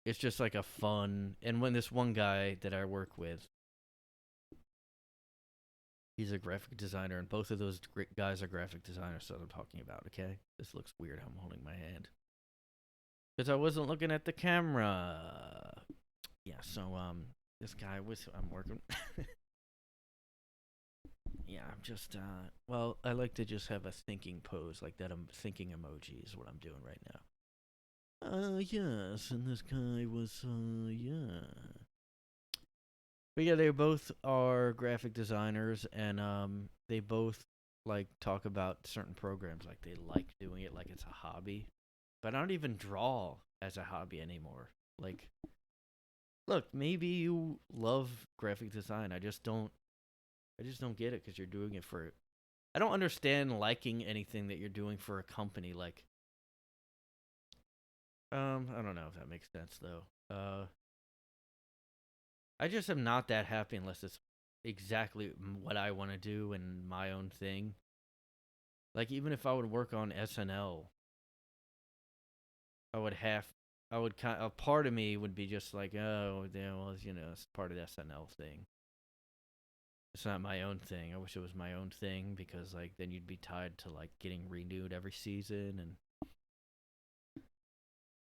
It's just like a fun. And when this one guy that I work with, he's a graphic designer, and both of those guys are graphic designers, so I'm talking about, okay? This looks weird. I'm holding my hand. Because I wasn't looking at the camera. Yeah, so, this guy I'm working. Yeah, I'm just, well, I like to just have a thinking pose, like that thinking emoji is what I'm doing right now. Yes, and this guy was, yeah. But yeah, they both are graphic designers, and, they both, like, talk about certain programs, like they like doing it like it's a hobby. But I don't even draw as a hobby anymore. Like, look, maybe you love graphic design. I just don't get it because you're doing it for. I don't understand liking anything that you're doing for a company. Like, I don't know if that makes sense though. I just am not that happy unless it's exactly what I want to do and my own thing. Like, even if I would work on SNL, a part of me would be just like, oh, yeah, well, it's part of the SNL thing. It's not my own thing. I wish it was my own thing because, like, then you'd be tied to, like, getting renewed every season. And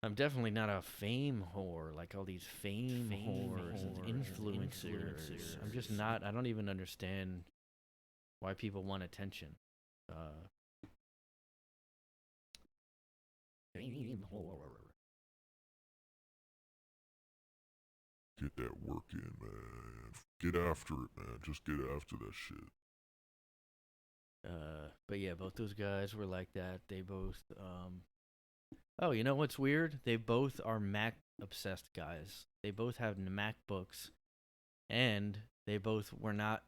I'm definitely not a fame whore, like all these fame whores and influencers. I'm just not. I don't even understand why people want attention. Fame whore.
Get that work in, man. Get after it, man. Just get after that shit.
But yeah, both those guys were like that. They both, oh, you know what's weird? They both are Mac obsessed guys. They both have Macbooks, and they both were not,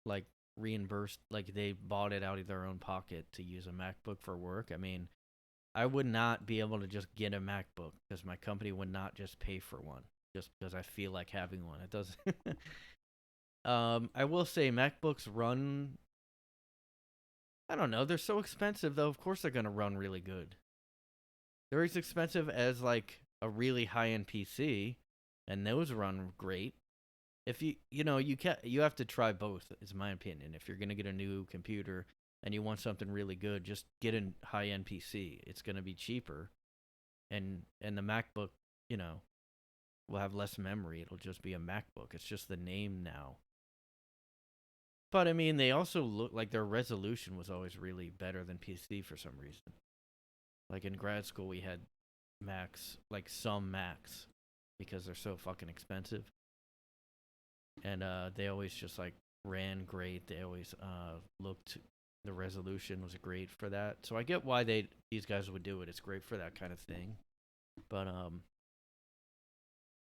like, reimbursed. Like, they bought it out of their own pocket to use a MacBook for work. I mean, I would not be able to just get a MacBook because my company would not just pay for one. Just because I feel like having one. It doesn't. I will say MacBooks run. I don't know. They're so expensive, though. Of course, they're gonna run really good. They're as expensive as like a really high-end PC, and those run great. If you have to try both. Is my opinion. If you're gonna get a new computer and you want something really good, just get a high-end PC. It's gonna be cheaper, and the MacBook, will have less memory. It'll just be a MacBook. It's just the name now. But I mean, they also look like their resolution was always really better than PC for some reason. Like in grad school, we had Macs, like some Macs, because they're so fucking expensive. And they always just like ran great. They always looked. The resolution was great for that. So I get why these guys would do it. It's great for that kind of thing. But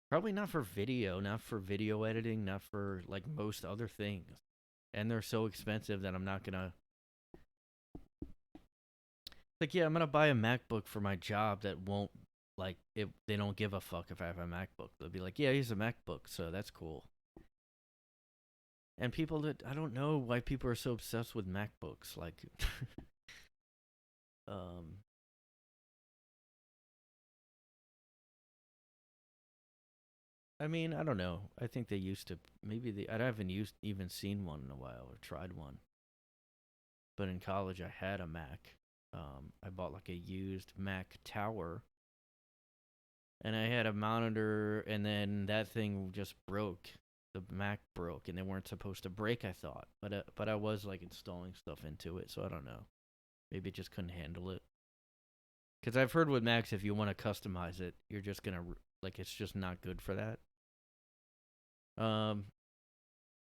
probably not for video, not for video editing, not for like most other things. and they're so expensive that I'm not gonna. Like, yeah, I'm gonna buy a MacBook for my job that won't like it. They don't give a fuck if I have a MacBook. They'll be like, yeah, he's a MacBook, so that's cool. And people that I don't know why people are so obsessed with MacBooks. Like, I mean, I don't know. I think they used to. Maybe I haven't even seen one in a while or tried one. But in college, I had a Mac. I bought like a used Mac Tower, and I had a monitor, and then that thing just broke. The Mac broke, and they weren't supposed to break. I thought, but I was like installing stuff into it, so I don't know. Maybe it just couldn't handle it. Because I've heard with Macs, if you want to customize it, you're just gonna like it's just not good for that. And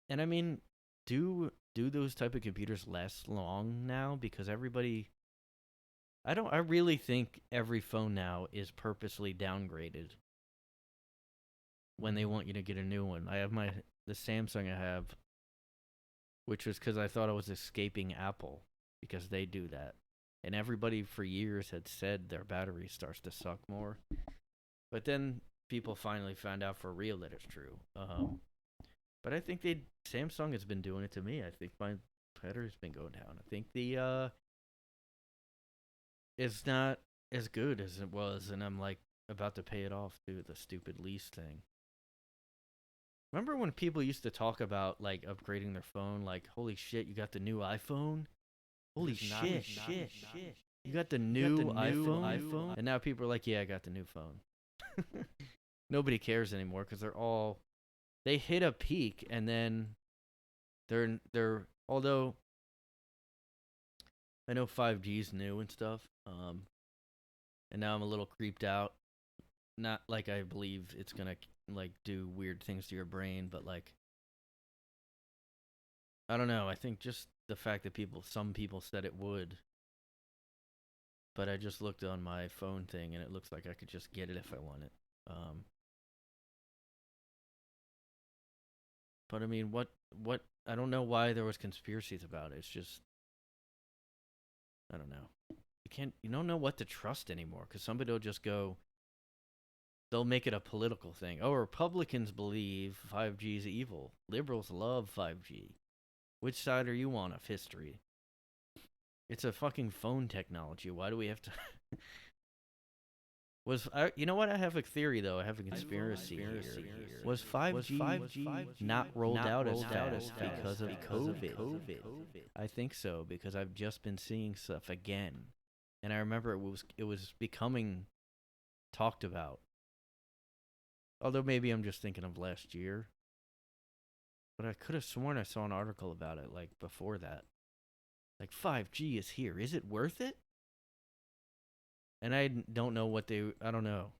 I mean, do those type of computers last long now? Because everybody, I really think every phone now is purposely downgraded when they want you to get a new one. I have the Samsung I have, which was because I thought I was escaping Apple because they do that. And everybody for years had said their battery starts to suck more. But then people finally found out for real that it's true. But I think Samsung has been doing it to me. I think my battery's been going down. I think it's not as good as it was, and I'm like about to pay it off too, the stupid lease thing. Remember when people used to talk about like upgrading their phone, like, holy shit, you got the new iPhone? Holy shit. You got the new iPhone? And now people are like, yeah, I got the new phone. Nobody cares anymore because they hit a peak, and then they're although I know 5G's new and stuff, and now I'm a little creeped out. Not like I believe it's gonna like do weird things to your brain, but like I don't know. I think just the fact that some people said it would, but I just looked on my phone thing, and it looks like I could just get it if I want it. But I mean, what? I don't know why there was conspiracies about it. It's just, I don't know. You don't know what to trust anymore because somebody will just go. They'll make it a political thing. Oh, Republicans believe 5G is evil. Liberals love 5G. Which side are you on of history? It's a fucking phone technology. Why do we have to? You know what? I have a theory though. I have a conspiracy here. Was 5G not rolled out as fast because of COVID? I think so because I've just been seeing stuff again, and I remember it was becoming talked about. Although maybe I'm just thinking of last year, but I could have sworn I saw an article about it like before that. Like 5G is here. Is it worth it? And I don't know I don't know.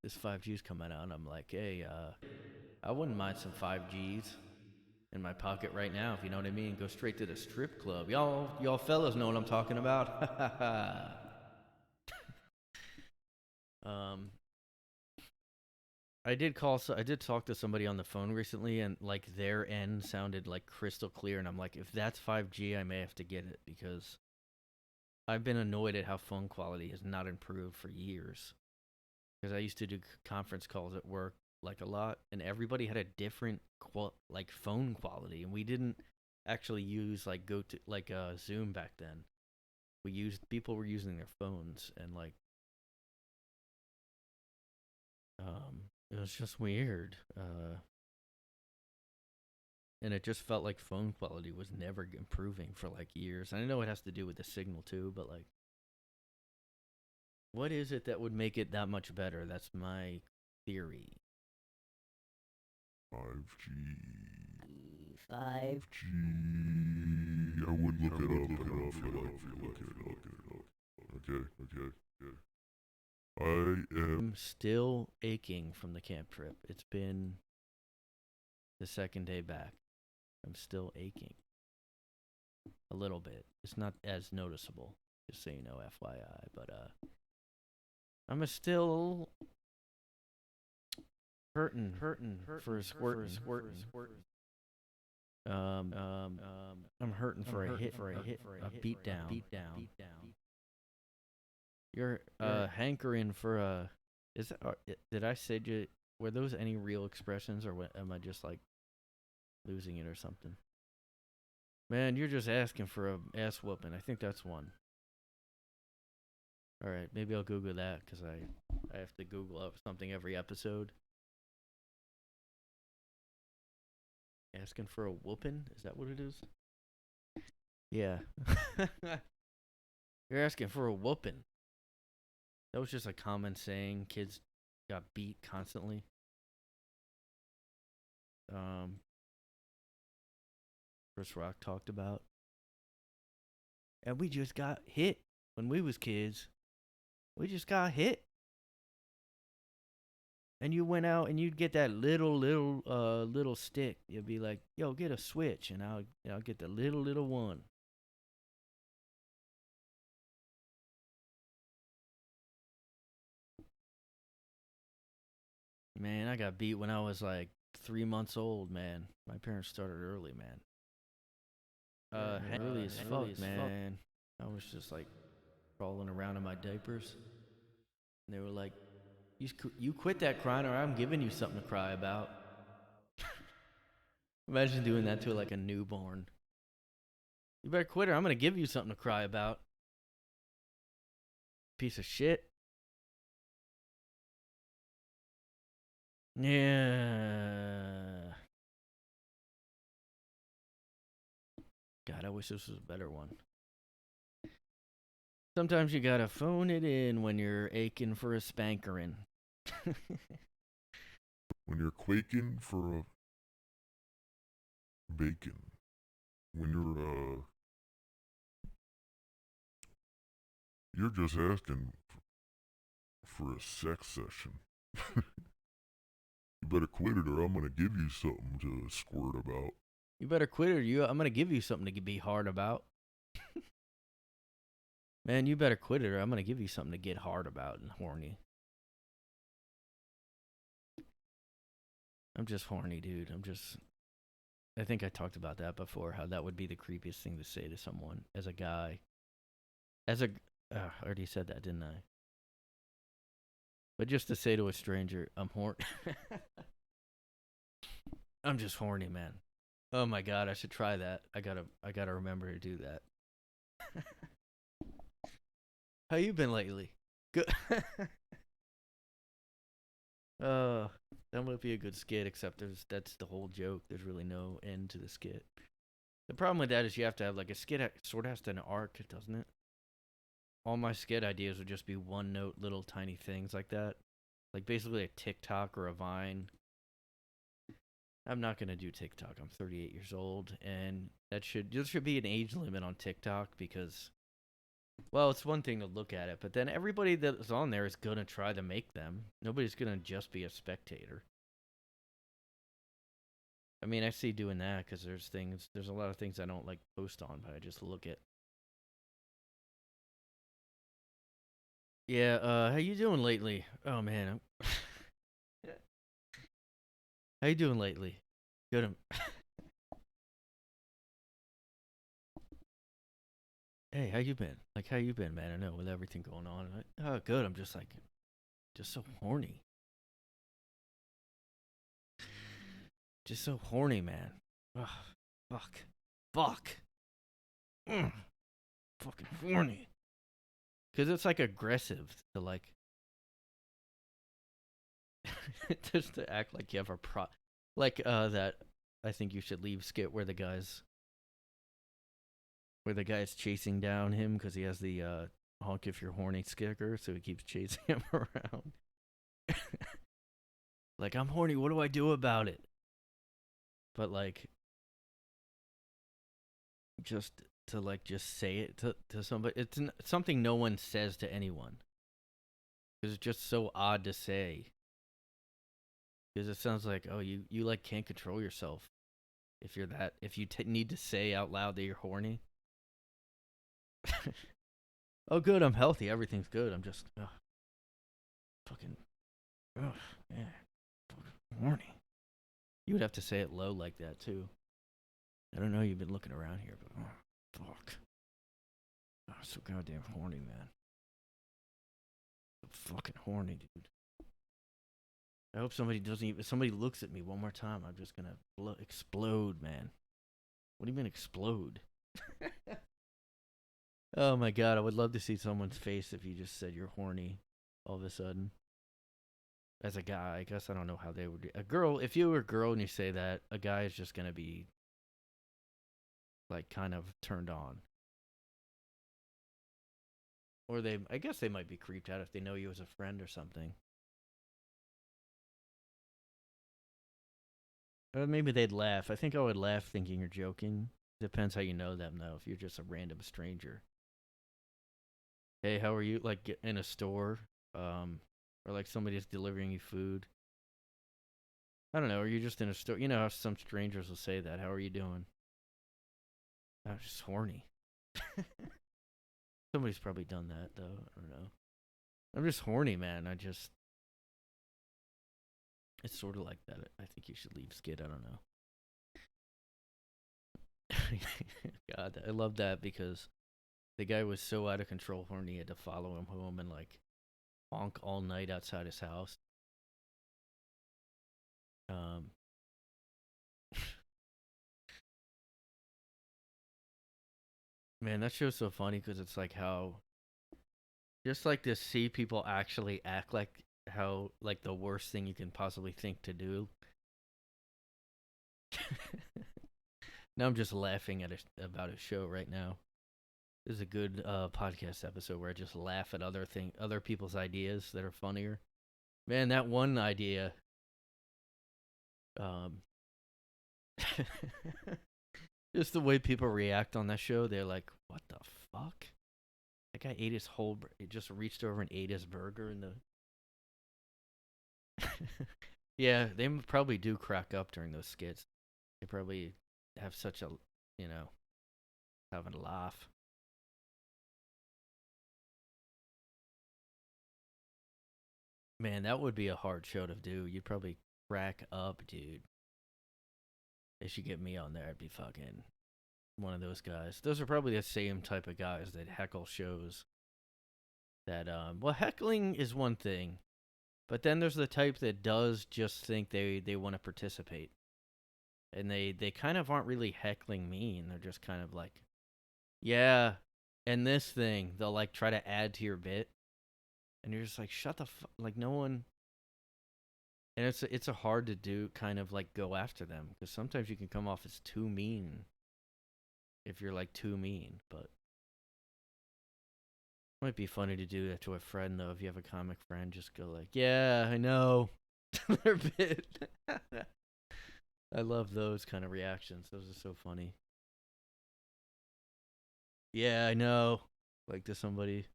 This 5G's coming out, and I'm like, hey, I wouldn't mind some 5Gs in my pocket right now, if you know what I mean. Go straight to the strip club. Y'all fellas know what I'm talking about. I did talk to somebody on the phone recently, and like their end sounded like crystal clear, and I'm like, if that's 5G, I may have to get it because I've been annoyed at how phone quality has not improved for years. Because I used to do conference calls at work like a lot, and everybody had a different like phone quality, and we didn't actually use like Zoom back then. People were using their phones, and like it was just weird. And it just felt like phone quality was never improving for like years. And I know it has to do with the signal too, but like, what is it that would make it that much better? That's my theory.
5G.
5G.
I would look it up. Okay.
I'm still aching from the camp trip. It's been the second day back. I'm still aching. A little bit. It's not as noticeable, just so you know, FYI. But I'm still hurting for a squirtin'. I'm hurting for a hit, a beat down. You're hankering for a. Is that? Did I say? Were those any real expressions, or am I just like losing it or something? Man, you're just asking for a ass whooping. I think that's one. All right, maybe I'll Google that because I have to Google up something every episode. Asking for a whooping? Is that what it is? Yeah. You're asking for a whooping. That was just a common saying. Kids got beat constantly. Chris Rock talked about. And we just got hit when we was kids. We just got hit. And you went out and you'd get that little stick. You'd be like, "Yo, get a switch," and I'll get the little one. Man, I got beat when I was like 3 months old. Man, my parents started early. Man, early as fuck, man. I was just like crawling around in my diapers, and they were like, "You quit that crying, or I'm giving you something to cry about." Imagine doing that to like a newborn. You better quit, or I'm gonna give you something to cry about. Piece of shit. Yeah. God, I wish this was a better one. Sometimes you gotta phone it in when you're aching for a spankerin'.
When you're quaking for a bacon. When you're just asking for a sex session. You better quit it or I'm gonna give you something to squirt about.
You better quit it, or I'm gonna give you something to be hard about. Man, you better quit it, or I'm gonna give you something to get hard about and horny. I'm just horny, dude. I think I talked about that before, how that would be the creepiest thing to say to someone as a guy. I already said that, didn't I? But just to say to a stranger, I'm horny. I'm just horny, man. Oh my God, I should try that. I gotta remember to do that. How you been lately? Good. That might be a good skit, except that's the whole joke. There's really no end to the skit. The problem with that is you have to have like a skit sort of has to have an arc, doesn't it? All my skit ideas would just be one note, little tiny things like that, like basically a TikTok or a Vine. I'm not gonna do TikTok. I'm 38 years old, and there should be an age limit on TikTok because, well, it's one thing to look at it, but then everybody that's on there is gonna try to make them. Nobody's gonna just be a spectator. I mean, I see doing that because there's a lot of things I don't like post on, but I just look at. Yeah, how you doing lately? Oh man, how you doing lately? Good. Hey, how you been? Like, how you been, man? I know with everything going on. Oh, good. I'm just like, just so horny. Just so horny, man. Ugh, fuck. Fucking horny. Because it's like aggressive to like, just to act like you have a like that I think you should leave skit where the guy's chasing down him because he has the honk if you're horny sticker, so he keeps chasing him around. Like, I'm horny, what do I do about it? But like, just say it to somebody. It's something no one says to anyone. Because it's just so odd to say. Because it sounds like, oh, you like can't control yourself. If you need to say out loud that you're horny. Oh, good, I'm healthy. Everything's good. I'm just, fucking, yeah, fucking horny. You would have to say it low like that, too. I don't know, you've been looking around here, but fuck. Oh, I'm so goddamn horny, man. So fucking horny, dude. I hope somebody doesn't even... Somebody looks at me one more time, I'm just gonna explode, man. What do you mean explode? Oh my god, I would love to see someone's face if you just said you're horny all of a sudden. As a guy, I guess I don't know how they would... A girl, if you were a girl and you say that, a guy is just gonna be... like, kind of turned on. Or I guess they might be creeped out if they know you as a friend or something. Or maybe they'd laugh. I think I would laugh thinking you're joking. Depends how you know them, though. If you're just a random stranger. Hey, how are you? Like, in a store. Or like somebody's delivering you food. I don't know. Or you're just in a store. You know how some strangers will say that. How are you doing? I'm just horny. Somebody's probably done that, though. I don't know. I'm just horny, man. It's sort of like that. I think you should leave Skid. I don't know. God, I love that because the guy was so out of control horny he had to follow him home and, like, honk all night outside his house. Man, that show's so funny because it's like how... Just like to see people actually act like how, like, the worst thing you can possibly think to do. Now I'm just laughing about a show right now. This is a good podcast episode where I just laugh at other people's ideas that are funnier. Man, that one idea. Just the way people react on that show, they're like, "What the fuck?" That guy ate his whole. He just reached over and ate his burger in the. Yeah, they probably do crack up during those skits. They probably have such a, having a laugh. Man, that would be a hard show to do. You'd probably crack up, dude. They should get me on there. I'd be fucking one of those guys. Those are probably the same type of guys that heckle shows. That well, heckling is one thing, but then there's the type that does just think they want to participate, and they kind of aren't really heckling mean. They're just kind of like, yeah, and this thing they'll like try to add to your bit, and you're just like, shut the fuck, like no one. And it's a hard to do, kind of like go after them because sometimes you can come off as too mean. If you're like too mean, but might be funny to do that to a friend though. If you have a comic friend, just go like, "Yeah, I know." Their bit. I love those kind of reactions. Those are so funny. Yeah, I know. Like to somebody.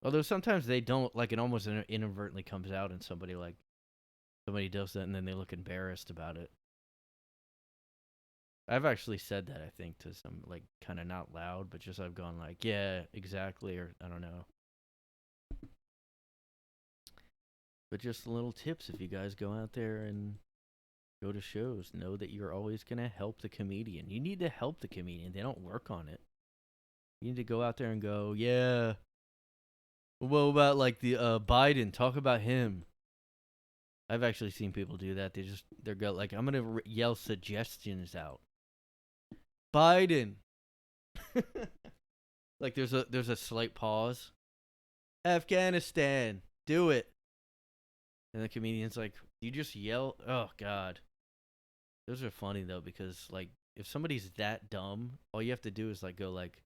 Although sometimes they don't. Like it almost inadvertently comes out, and somebody does that, and then they look embarrassed about it. I've actually said that, I think, to some, like, kind of not loud, but just I've gone like, yeah, exactly, or I don't know. But just little tips if you guys go out there and go to shows. Know that you're always going to help the comedian. You need to help the comedian. They don't work on it. You need to go out there and go, yeah. What about, like, the Biden? Talk about him. I've actually seen people do that. They're go like, I'm going to yell suggestions out. Biden. Like there's a slight pause. Afghanistan, do it. And the comedian's like, you just yell. Oh god. Those are funny though because like if somebody's that dumb, all you have to do is like go like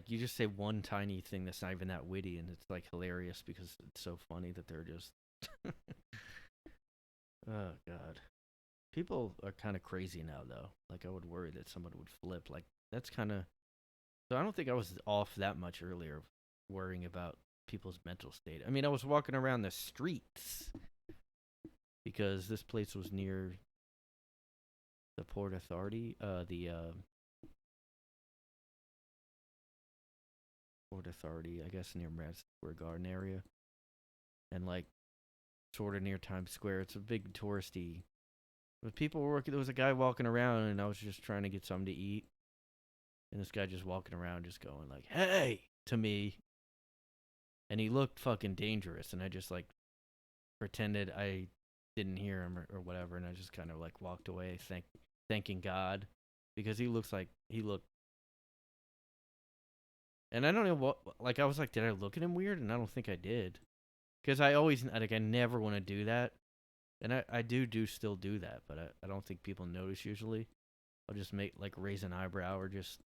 you just say one tiny thing that's not even that witty and it's like hilarious because it's so funny that they're just oh god. People are kind of crazy now, though. Like, I would worry that someone would flip. Like, that's kind of... So I don't think I was off that much earlier worrying about people's mental state. I mean, I was walking around the streets because this place was near the Port Authority. Port Authority, I guess, near Madison Square Garden area. And, like, sort of near Times Square. It's a big touristy. But people were working. There was a guy walking around, and I was just trying to get something to eat. And this guy just walking around, just going like, "Hey!" to me. And he looked fucking dangerous, and I just like pretended I didn't hear him or whatever, and I just kind of like walked away, thanking God, because he looked. And I don't know what, like, I was like, did I look at him weird? And I don't think I did, because I always like I never want to do that, and I still do that, but I don't think people notice usually. I'll just raise an eyebrow or just.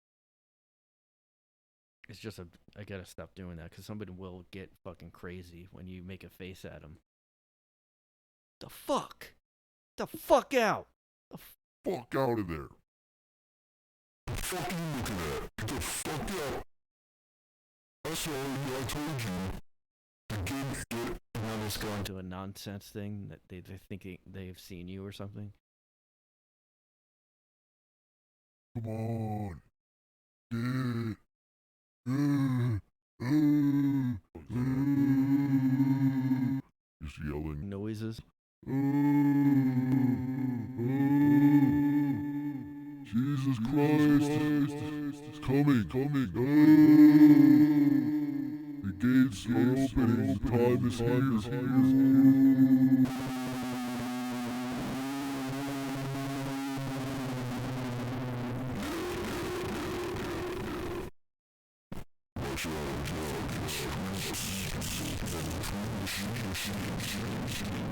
It's just I gotta stop doing that, because somebody will get fucking crazy when you make a face at them. The fuck? The fuck out!
Fuck out of there.
The fuck are you looking at? Get the fuck out. That's all I told you. Get it.
And I'll just go into a nonsense thing that they think they've seen you or something.
Come on. Get. Just yelling.
Noises.
Jesus Christ. It's coming. The gates are opening. Time is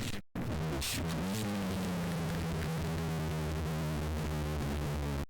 here.